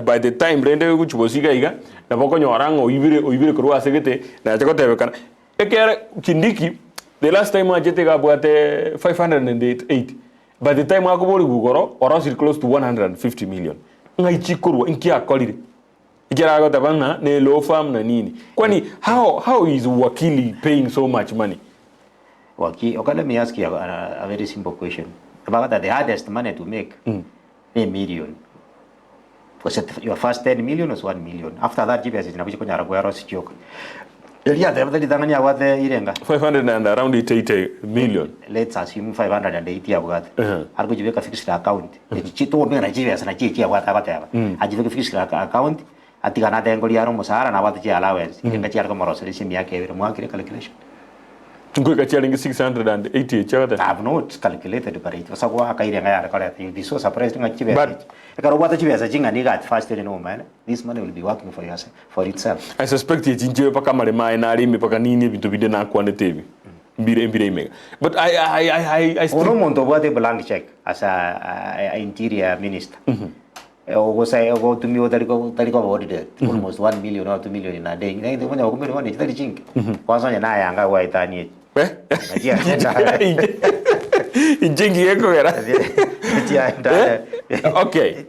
by the time rende kuchubosiga iga na boko nyorango oibire kurwa segete na chako tebekana ekere Kindiki the last time ajete ga bwate 508 by the time akobori gugoro orosi close to 150 million ngai chikurwa inki akolire ikira go tabana ne law firm na nini kwani how is wakili paying so much money? Okay, let me ask you a very simple question about that. The hardest money to make a million. Was it your first 10 million or 1 million? After that, give us in a which one are joke. Yeah, the 500 and around 80 million. Let's assume 580 of that. I'll give you a fixed account. She told me Nigeria and Nigeria whatever. I give you a fixed account. I think another angle Yaromosara and about the allowance. You can get your Moros, Miyake, calculation. Good at telling 680. I have not calculated, but it was a work I you'd be so surprised. But what you as a jing and you got faster than no man. This money will be working for yourself, for itself. I suspect it in Jopacamare, my Nari, Pacanini to be the Naquanity. But I still want to what a blank check as a interior minister. Was I go to me that go audited almost 1 million or 2 million in a day. The one is very chink. Was on an eye white tiny. In Jingy Echo. Okay.